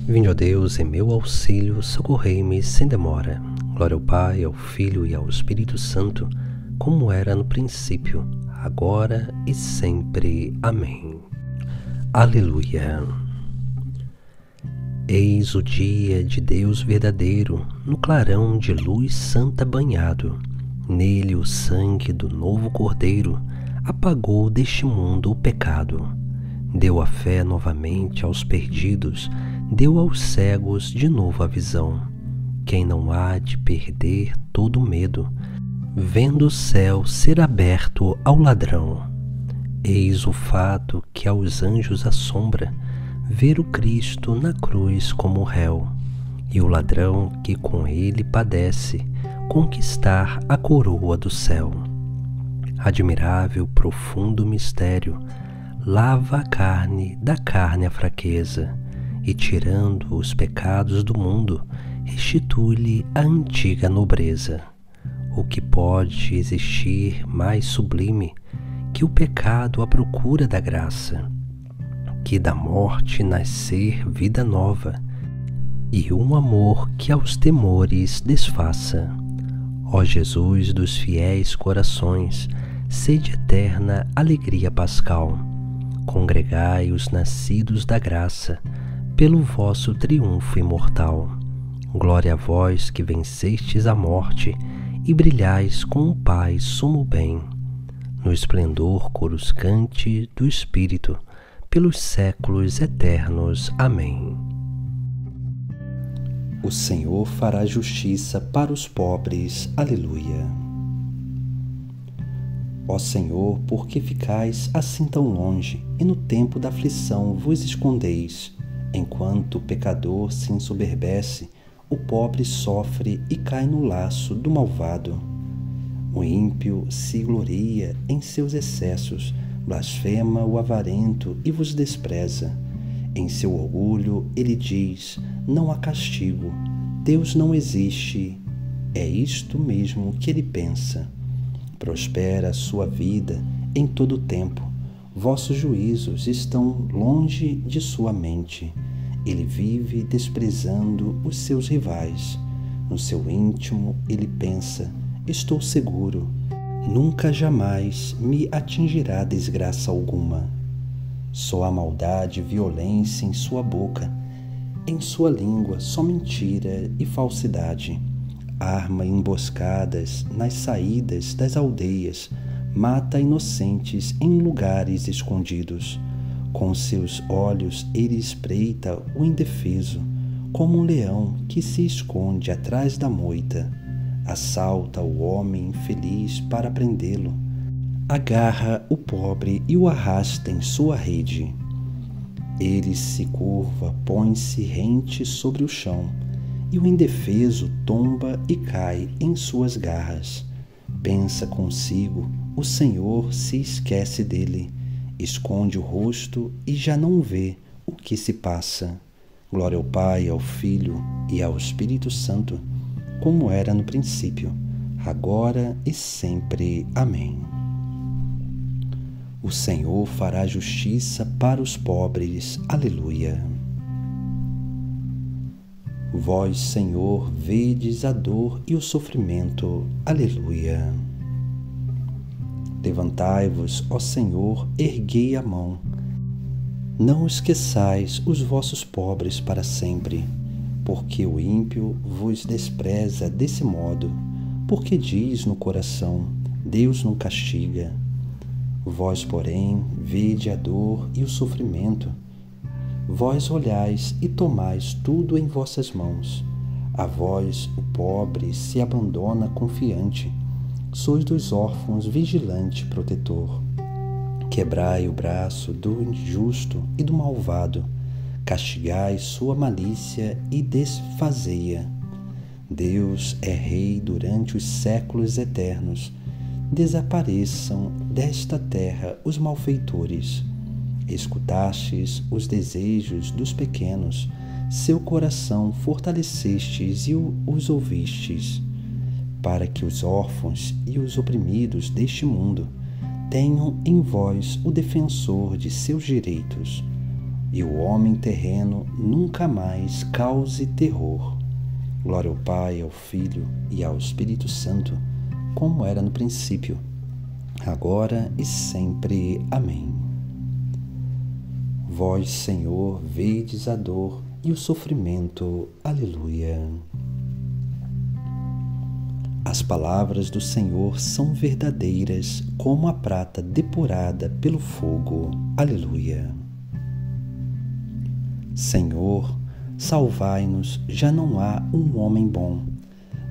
Vinde, ó Deus, em meu auxílio, socorrei-me sem demora. Glória ao Pai, ao Filho e ao Espírito Santo, como era no princípio, agora e sempre. Amém. Aleluia. Eis o dia de Deus verdadeiro, no clarão de luz santa banhado. Nele o sangue do novo Cordeiro apagou deste mundo o pecado. Deu a fé novamente aos perdidos, deu aos cegos de novo a visão. Quem não há de perder todo medo, vendo o céu ser aberto ao ladrão. Eis o fato que aos anjos assombra, ver o Cristo na cruz como réu, e o ladrão que com ele padece, conquistar a coroa do céu. Admirável, profundo mistério, lava a carne da carne a fraqueza, e tirando os pecados do mundo, restitui-lhe a antiga nobreza. O que pode existir mais sublime que o pecado à procura da graça, que da morte nascer vida nova, e um amor que aos temores desfaça. Ó Jesus dos fiéis corações, sede eterna alegria pascal, congregai os nascidos da graça, pelo vosso triunfo imortal. Glória a vós que vencestes a morte e brilhais com o Pai sumo bem, no esplendor coruscante do Espírito, pelos séculos eternos. Amém. O Senhor fará justiça para os pobres. Aleluia. Ó Senhor, por que ficais assim tão longe, e no tempo da aflição vos escondeis? Enquanto o pecador se ensoberbece, o pobre sofre e cai no laço do malvado. O ímpio se gloria em seus excessos, blasfema o avarento e vos despreza. Em seu orgulho ele diz: não há castigo, Deus não existe. É isto mesmo que ele pensa. Prospera a sua vida em todo o tempo. Vossos juízos estão longe de sua mente. Ele vive desprezando os seus rivais. No seu íntimo ele pensa: estou seguro, nunca jamais me atingirá desgraça alguma. Só há maldade e violência em sua boca, em sua língua só mentira e falsidade. Arma emboscadas nas saídas das aldeias, mata inocentes em lugares escondidos. Com seus olhos ele espreita o indefeso, como um leão que se esconde atrás da moita. Assalta o homem infeliz para prendê-lo, agarra o pobre e o arrasta em sua rede. Ele se curva, põe-se rente sobre o chão, e o indefeso tomba e cai em suas garras. Pensa consigo: o Senhor se esquece dele, esconde o rosto e já não vê o que se passa. Glória ao Pai, ao Filho e ao Espírito Santo, como era no princípio, agora e sempre. Amém. O Senhor fará justiça para os pobres. Aleluia. Vós, Senhor, vedes a dor e o sofrimento. Aleluia. Levantai-vos, ó Senhor, erguei a mão. Não esqueçais os vossos pobres para sempre, porque o ímpio vos despreza desse modo, porque diz no coração: Deus não castiga. Vós, porém, vede a dor e o sofrimento. Vós olhais e tomais tudo em vossas mãos. A vós o pobre se abandona confiante. Sois dos órfãos vigilante protetor. Quebrai o braço do injusto e do malvado. Castigai sua malícia e desfazei-a. Deus é rei durante os séculos eternos. Desapareçam desta terra os malfeitores. Escutastes os desejos dos pequenos, seu coração fortalecestes e os ouvistes, para que os órfãos e os oprimidos deste mundo tenham em vós o defensor de seus direitos. e o homem terreno nunca mais cause terror. Glória ao Pai, ao Filho e ao Espírito Santo, como era no princípio, agora e sempre. Amém. Vós, Senhor, vedes a dor e o sofrimento. Aleluia. As palavras do Senhor são verdadeiras como a prata depurada pelo fogo. Aleluia. Senhor, salvai-nos, já não há um homem bom.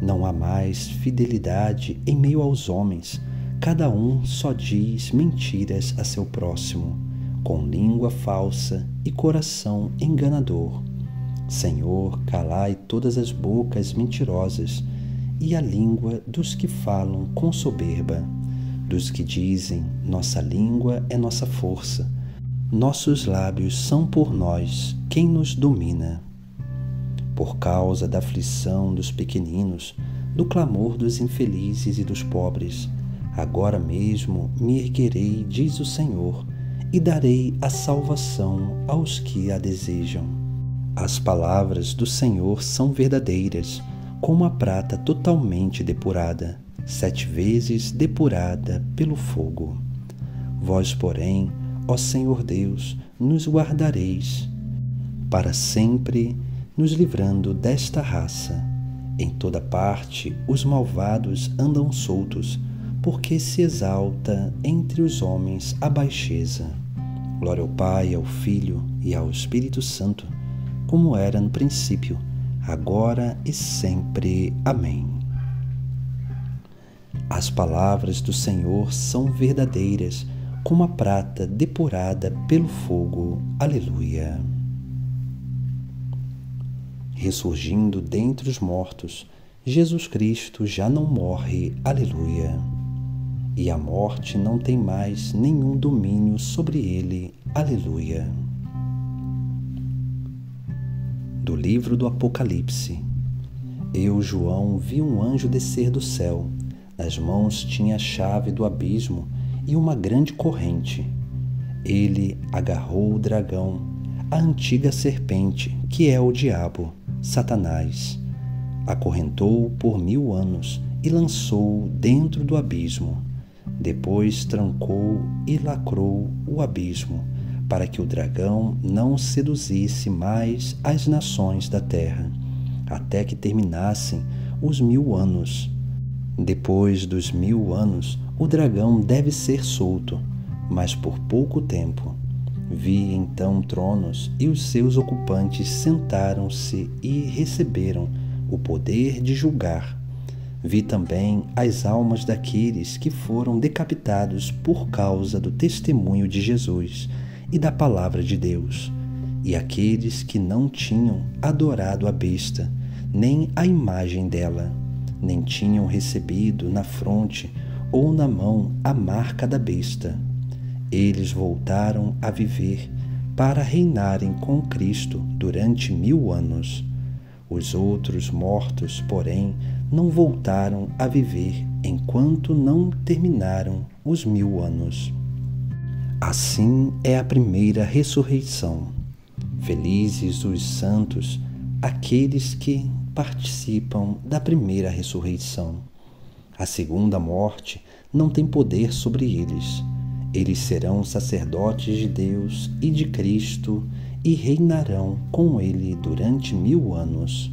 Não há mais fidelidade em meio aos homens. Cada um só diz mentiras a seu próximo, com língua falsa e coração enganador. Senhor, calai todas as bocas mentirosas e a língua dos que falam com soberba, dos que dizem, nossa língua é nossa força, nossos lábios são por nós quem nos domina. Por causa da aflição dos pequeninos, do clamor dos infelizes e dos pobres, agora mesmo me erguerei, diz o Senhor, e darei a salvação aos que a desejam. As palavras do Senhor são verdadeiras, como a prata totalmente depurada, 7 vezes depurada pelo fogo. Vós, porém, ó Senhor Deus, nos guardareis, para sempre nos livrando desta raça. Em toda parte os malvados andam soltos, porque se exalta entre os homens a baixeza. Glória ao Pai, ao Filho e ao Espírito Santo, como era no princípio, agora e sempre. Amém. As palavras do Senhor são verdadeiras, como a prata depurada pelo fogo. Aleluia. Ressurgindo dentre os mortos, Jesus Cristo já não morre. Aleluia. E a morte não tem mais nenhum domínio sobre ele. Aleluia. Do livro do Apocalipse. Eu, João, vi um anjo descer do céu. Nas mãos tinha a chave do abismo e uma grande corrente. Ele agarrou o dragão, a antiga serpente, que é o diabo, Satanás. Acorrentou-o por 1000 anos e lançou-o dentro do abismo. Depois trancou e lacrou o abismo, para que o dragão não seduzisse mais as nações da terra, até que terminassem os 1000 anos. Depois dos 1000 anos, o dragão deve ser solto, mas por pouco tempo. Vi então tronos e os seus ocupantes sentaram-se e receberam o poder de julgar. Vi também as almas daqueles que foram decapitados por causa do testemunho de Jesus e da palavra de Deus, e aqueles que não tinham adorado a besta, nem a imagem dela, nem tinham recebido na fronte ou na mão a marca da besta. Eles voltaram a viver para reinarem com Cristo durante 1000 anos. Os outros mortos, porém, não voltaram a viver enquanto não terminaram os 1000 anos. Assim é a primeira ressurreição. Felizes os santos, aqueles que participam da primeira ressurreição. A segunda morte não tem poder sobre eles. Eles serão sacerdotes de Deus e de Cristo e reinarão com ele durante 1000 anos.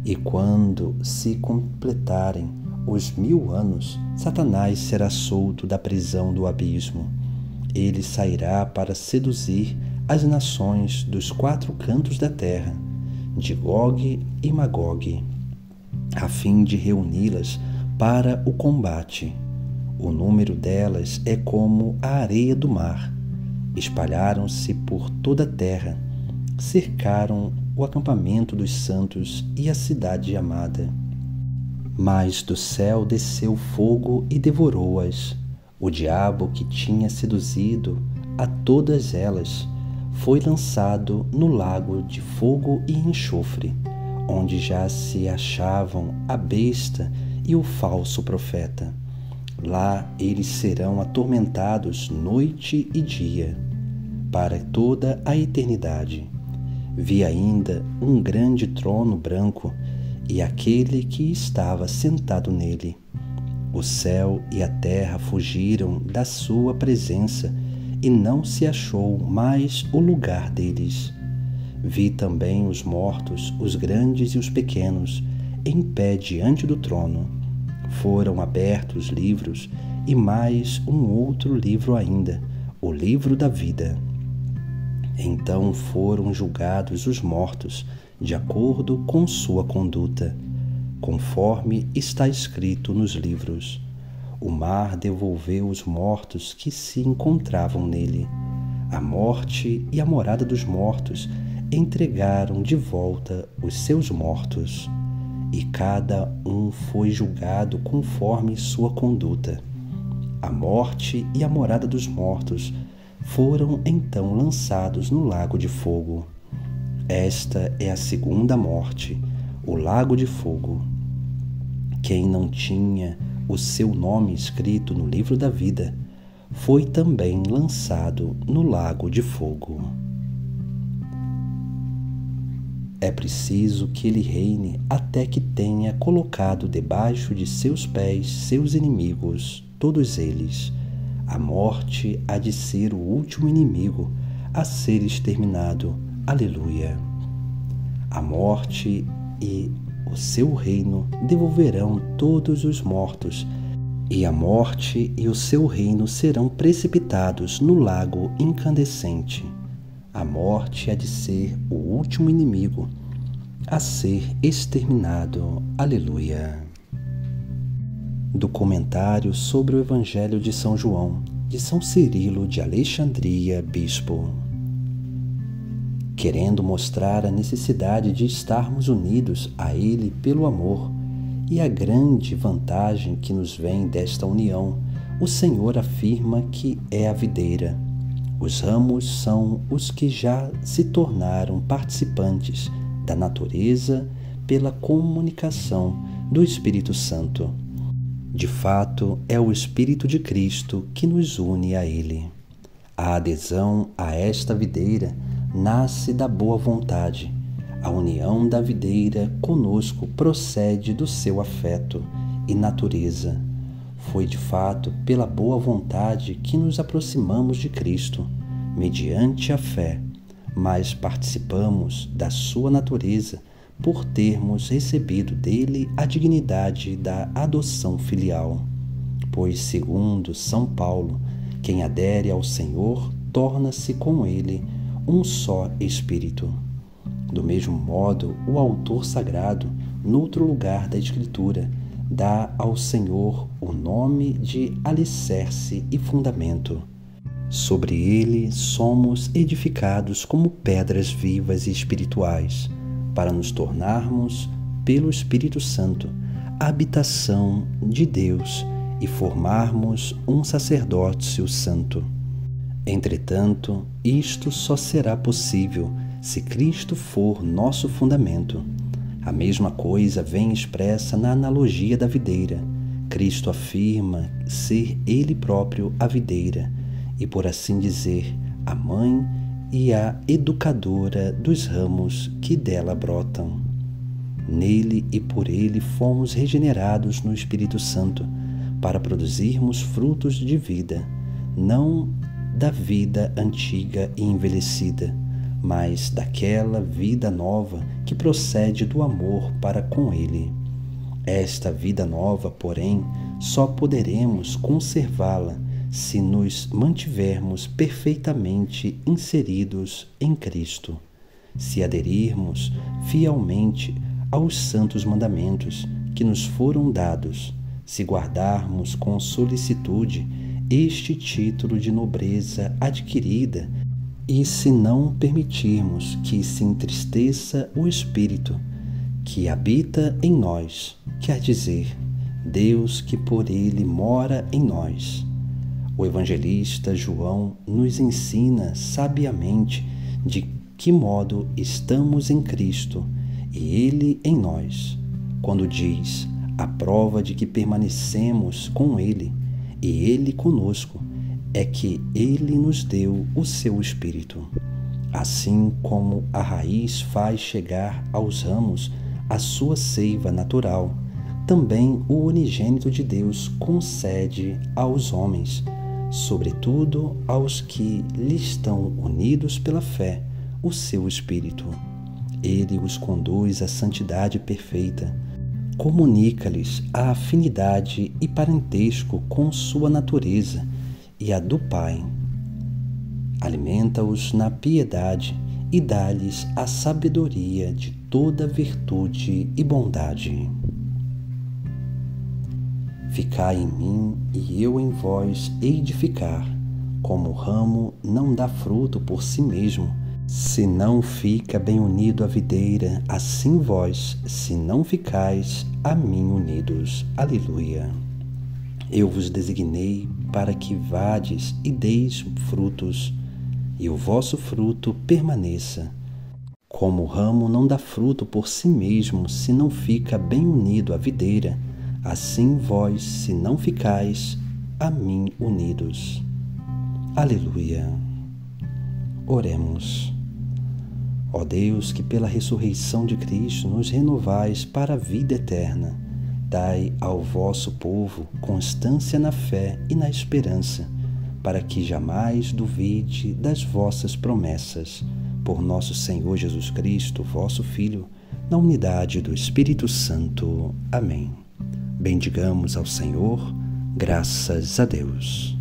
E quando se completarem os 1000 anos, Satanás será solto da prisão do abismo. Ele sairá para seduzir as nações dos 4 cantos da terra, de Gog e Magog, a fim de reuni-las para o combate. O número delas é como a areia do mar. Espalharam-se por toda a terra, cercaram o acampamento dos santos e a cidade amada. Mas do céu desceu fogo e devorou-as. O diabo que tinha seduzido a todas elas foi lançado no lago de fogo e enxofre, onde já se achavam a besta e o falso profeta. Lá eles serão atormentados noite e dia. para toda a eternidade. Vi ainda um grande trono branco e aquele que estava sentado nele. O céu e a terra fugiram da sua presença e não se achou mais o lugar deles. Vi também os mortos, os grandes e os pequenos, em pé diante do trono. Foram abertos livros e mais um outro livro ainda, o livro da vida. Então foram julgados os mortos, de acordo com sua conduta, conforme está escrito nos livros. O mar devolveu os mortos que se encontravam nele. A morte e a morada dos mortos entregaram de volta os seus mortos, e cada um foi julgado conforme sua conduta. A morte e a morada dos mortos foram então lançados no lago de fogo. Esta é a segunda morte, o lago de fogo. Quem não tinha o seu nome escrito no livro da vida foi também lançado no lago de fogo. É preciso que ele reine até que tenha colocado debaixo de seus pés seus inimigos, todos eles. A morte há de ser o último inimigo a ser exterminado. Aleluia! A morte e o seu reino devolverão todos os mortos, e a morte e o seu reino serão precipitados no lago incandescente. A morte há de ser o último inimigo a ser exterminado. Aleluia! Do comentário sobre o Evangelho de São João, de São Cirilo de Alexandria, bispo. Querendo mostrar a necessidade de estarmos unidos a Ele pelo amor e a grande vantagem que nos vem desta união, o Senhor afirma que é a videira. Os ramos são os que já se tornaram participantes da natureza pela comunicação do Espírito Santo. De fato, é o Espírito de Cristo que nos une a Ele. A adesão a esta videira nasce da boa vontade. A união da videira conosco procede do seu afeto e natureza. Foi de fato pela boa vontade que nos aproximamos de Cristo, mediante a fé, mas participamos da sua natureza por termos recebido dele a dignidade da adoção filial. Pois, segundo São Paulo, quem adere ao Senhor torna-se com ele um só Espírito. Do mesmo modo, o autor sagrado, noutro lugar da Escritura, dá ao Senhor o nome de alicerce e fundamento. Sobre ele somos edificados como pedras vivas e espirituais, para nos tornarmos, pelo Espírito Santo, a habitação de Deus e formarmos um sacerdócio santo. Entretanto, isto só será possível se Cristo for nosso fundamento. A mesma coisa vem expressa na analogia da videira. Cristo afirma ser Ele próprio a videira e, por assim dizer, a mãe e a educadora dos ramos que dela brotam. Nele e por ele fomos regenerados no Espírito Santo para produzirmos frutos de vida, não da vida antiga e envelhecida, mas daquela vida nova que procede do amor para com ele. Esta vida nova, porém, só poderemos conservá-la se nos mantivermos perfeitamente inseridos em Cristo, se aderirmos fielmente aos santos mandamentos que nos foram dados, se guardarmos com solicitude este título de nobreza adquirida e se não permitirmos que se entristeça o Espírito que habita em nós, quer dizer, Deus que por ele mora em nós. O evangelista João nos ensina sabiamente de que modo estamos em Cristo e Ele em nós, quando diz: a prova de que permanecemos com Ele e Ele conosco é que Ele nos deu o seu Espírito. Assim como a raiz faz chegar aos ramos a sua seiva natural, também o unigênito de Deus concede aos homens, sobretudo aos que lhe estão unidos pela fé, o seu Espírito. Ele os conduz à santidade perfeita, comunica-lhes a afinidade e parentesco com sua natureza e a do Pai. Alimenta-os na piedade e dá-lhes a sabedoria de toda virtude e bondade. Ficai em mim e eu em vós hei de ficar, como o ramo não dá fruto por si mesmo, se não fica bem unido à videira, assim vós, se não ficais a mim unidos. Aleluia. Eu vos designei para que vades e deis frutos, e o vosso fruto permaneça. Como o ramo não dá fruto por si mesmo, se não fica bem unido à videira, assim vós, se não ficais a mim unidos. Aleluia. Oremos. Ó Deus, que pela ressurreição de Cristo nos renovais para a vida eterna, dai ao vosso povo constância na fé e na esperança, para que jamais duvide das vossas promessas. Por nosso Senhor Jesus Cristo, vosso Filho, na unidade do Espírito Santo. Amém. Bendigamos ao Senhor, graças a Deus.